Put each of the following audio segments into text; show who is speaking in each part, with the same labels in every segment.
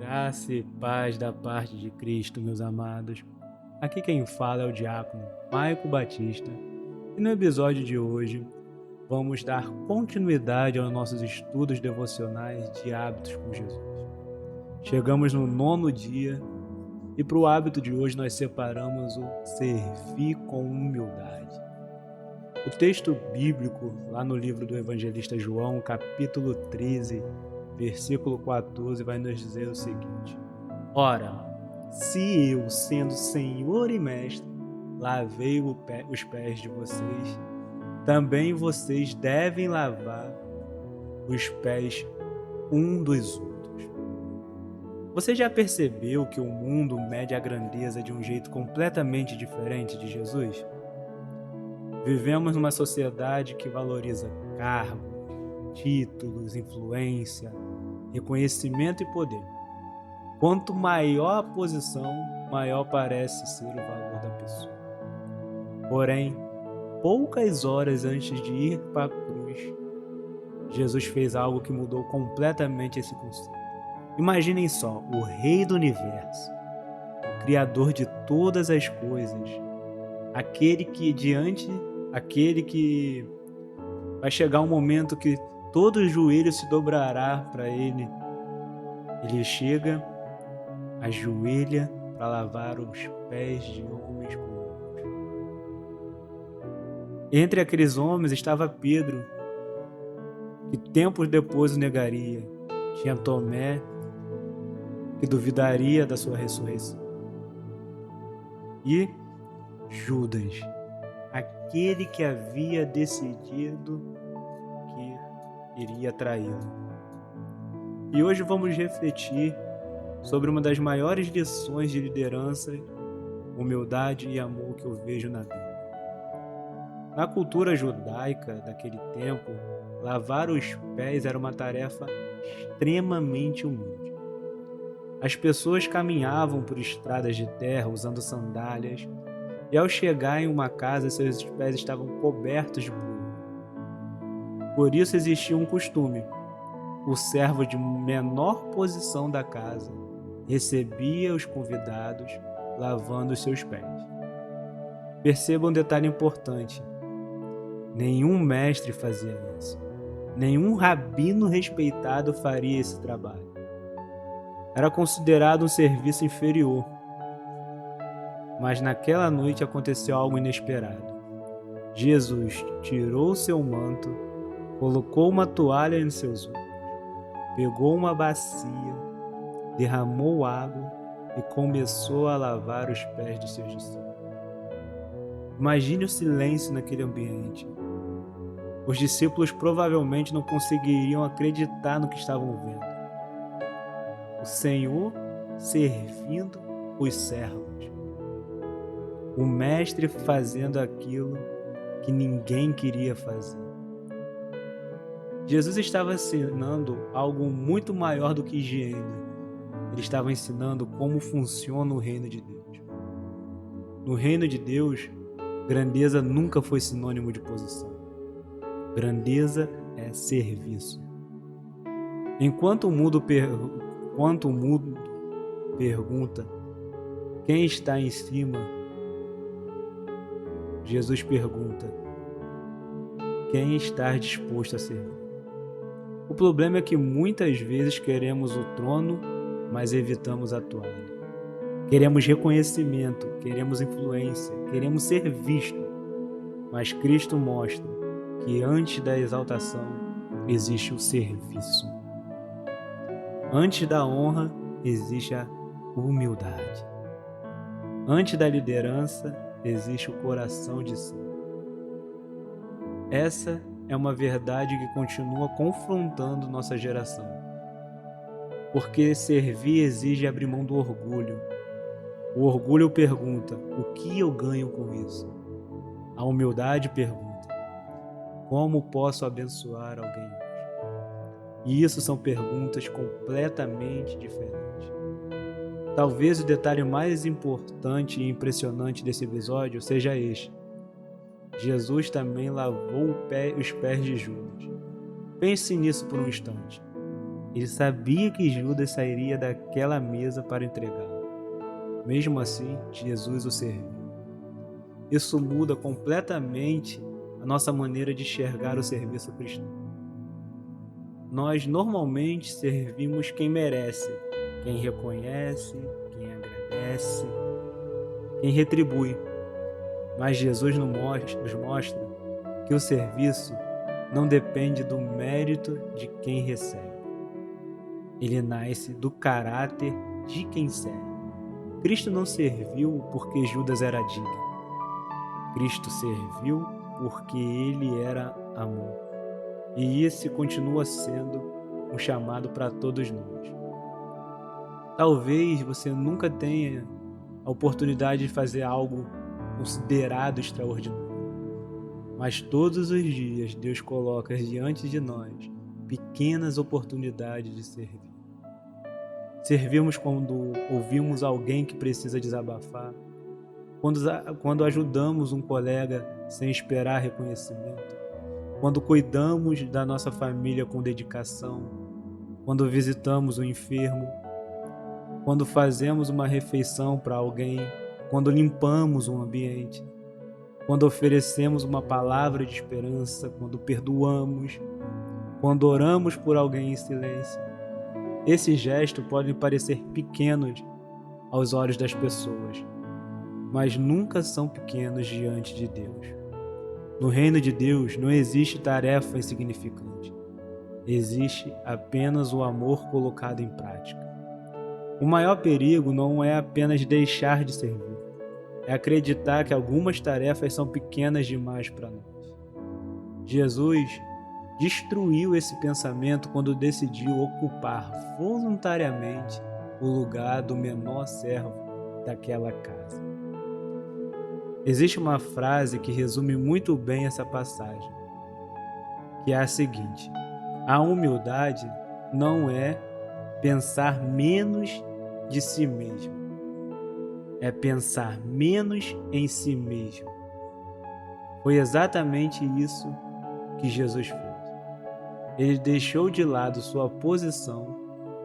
Speaker 1: Graça e paz da parte de Cristo, meus amados. Aqui quem fala é o diácono Maico Batista e no episódio de hoje vamos dar continuidade aos nossos estudos devocionais de hábitos com Jesus. Chegamos no 9º dia e para o hábito de hoje nós separamos o servir com humildade. O texto bíblico, lá no livro do evangelista João, capítulo 13, versículo 14, vai nos dizer o seguinte: Ora, se eu, sendo Senhor e Mestre, lavei os pés de vocês, também vocês devem lavar os pés um dos outros. Você já percebeu que o mundo mede a grandeza de um jeito completamente diferente de Jesus? Vivemos numa sociedade que valoriza cargos, títulos, influência, reconhecimento e poder. Quanto maior a posição, maior parece ser o valor da pessoa. Porém, poucas horas antes de ir para a cruz, Jesus fez algo que mudou completamente esse conceito. Imaginem só, o Rei do Universo, o Criador de todas as coisas, aquele que vai chegar um momento que todo joelho se dobrará para ele. Ele chega, ajoelha para lavar os pés de homens comuns. Entre aqueles homens estava Pedro, que tempos depois o negaria. Tinha Tomé, que duvidaria da sua ressurreição. E Judas, aquele que havia decidido que iria traí-lo. E hoje vamos refletir sobre uma das maiores lições de liderança, humildade e amor que eu vejo na Bíblia. Na cultura judaica daquele tempo, lavar os pés era uma tarefa extremamente humilde. As pessoas caminhavam por estradas de terra usando sandálias, e ao chegar em uma casa, seus pés estavam cobertos de poeira. Por isso existia um costume: o servo de menor posição da casa recebia os convidados lavando os seus pés. Perceba um detalhe importante: nenhum mestre fazia isso. Nenhum rabino respeitado faria esse trabalho. Era considerado um serviço inferior. Mas naquela noite aconteceu algo inesperado. Jesus tirou seu manto, colocou uma toalha em seus ombros, pegou uma bacia, derramou água e começou a lavar os pés de seus discípulos. Imagine o silêncio naquele ambiente. Os discípulos provavelmente não conseguiriam acreditar no que estavam vendo. O Senhor servindo os servos. O mestre fazendo aquilo que ninguém queria fazer. Jesus estava ensinando algo muito maior do que higiene. Ele estava ensinando como funciona o reino de Deus. No reino de Deus, grandeza nunca foi sinônimo de posição. Grandeza é serviço. Enquanto o mundo pergunta quem está em cima, Jesus pergunta: quem está disposto a servir? O problema é que muitas vezes queremos o trono, mas evitamos a toalha. Queremos reconhecimento, queremos influência, queremos ser visto. Mas Cristo mostra que antes da exaltação existe o serviço. Antes da honra existe a humildade. Antes da liderança existe o coração de si. Essa é uma verdade que continua confrontando nossa geração. Porque servir exige abrir mão do orgulho. O orgulho pergunta: o que eu ganho com isso? A humildade pergunta: como posso abençoar alguém hoje? E isso são perguntas completamente diferentes. Talvez o detalhe mais importante e impressionante desse episódio seja este: Jesus também lavou os pés de Judas. Pense nisso por um instante. Ele sabia que Judas sairia daquela mesa para entregá-lo. Mesmo assim, Jesus o serviu. Isso muda completamente a nossa maneira de enxergar o serviço cristão. Nós normalmente servimos quem merece, quem reconhece, quem agradece, quem retribui. Mas Jesus nos mostra que o serviço não depende do mérito de quem recebe. Ele nasce do caráter de quem serve. Cristo não serviu porque Judas era digno. Cristo serviu porque ele era amor. E esse continua sendo um chamado para todos nós. Talvez você nunca tenha a oportunidade de fazer algo considerado extraordinário. Mas todos os dias Deus coloca diante de nós pequenas oportunidades de servir. Servimos quando ouvimos alguém que precisa desabafar, quando ajudamos um colega sem esperar reconhecimento, quando cuidamos da nossa família com dedicação, quando visitamos um enfermo, quando fazemos uma refeição para alguém, quando limpamos um ambiente, quando oferecemos uma palavra de esperança, quando perdoamos, quando oramos por alguém em silêncio. Esses gestos podem parecer pequenos aos olhos das pessoas, mas nunca são pequenos diante de Deus. No reino de Deus não existe tarefa insignificante. Existe apenas o amor colocado em prática. O maior perigo não é apenas deixar de servir, é acreditar que algumas tarefas são pequenas demais para nós. Jesus destruiu esse pensamento quando decidiu ocupar voluntariamente o lugar do menor servo daquela casa. Existe uma frase que resume muito bem essa passagem, que é a seguinte: a humildade não é pensar menos de si mesmo, é pensar menos em si mesmo. Foi exatamente isso que Jesus fez. Ele deixou de lado sua posição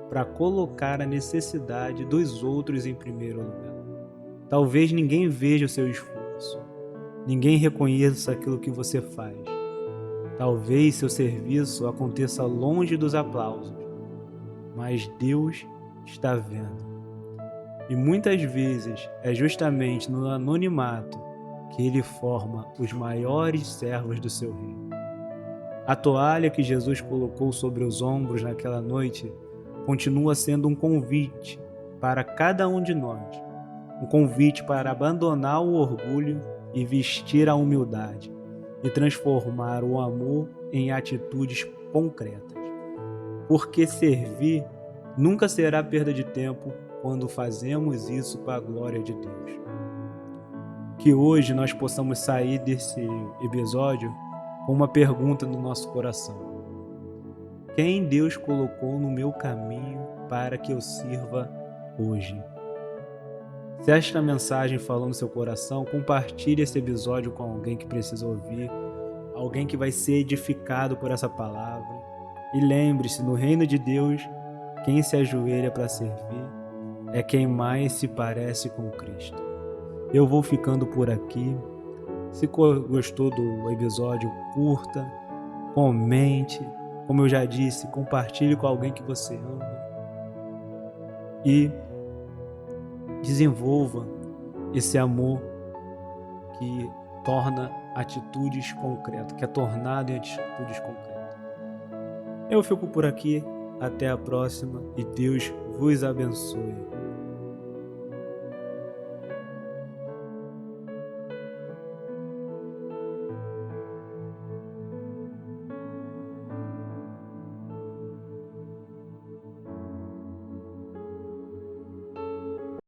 Speaker 1: para colocar a necessidade dos outros em primeiro lugar. Talvez ninguém veja o seu esforço, ninguém reconheça aquilo que você faz. Talvez seu serviço aconteça longe dos aplausos, mas Deus está vendo. E muitas vezes é justamente no anonimato que Ele forma os maiores servos do seu reino. A toalha que Jesus colocou sobre os ombros naquela noite continua sendo um convite para cada um de nós, um convite para abandonar o orgulho e vestir a humildade e transformar o amor em atitudes concretas. Porque servir nunca será perda de tempo quando fazemos isso para a glória de Deus. Que hoje nós possamos sair desse episódio com uma pergunta no nosso coração: quem Deus colocou no meu caminho para que eu sirva hoje? Se esta mensagem falou no seu coração, compartilhe esse episódio com alguém que precisa ouvir, alguém que vai ser edificado por essa palavra. E lembre-se, no reino de Deus, quem se ajoelha para servir é quem mais se parece com Cristo. Eu vou ficando por aqui. Se gostou do episódio, curta, comente, como eu já disse, compartilhe com alguém que você ama e desenvolva esse amor que torna atitudes concretas, que é tornado em atitudes concretas. Eu fico por aqui, até a próxima e Deus vos abençoe.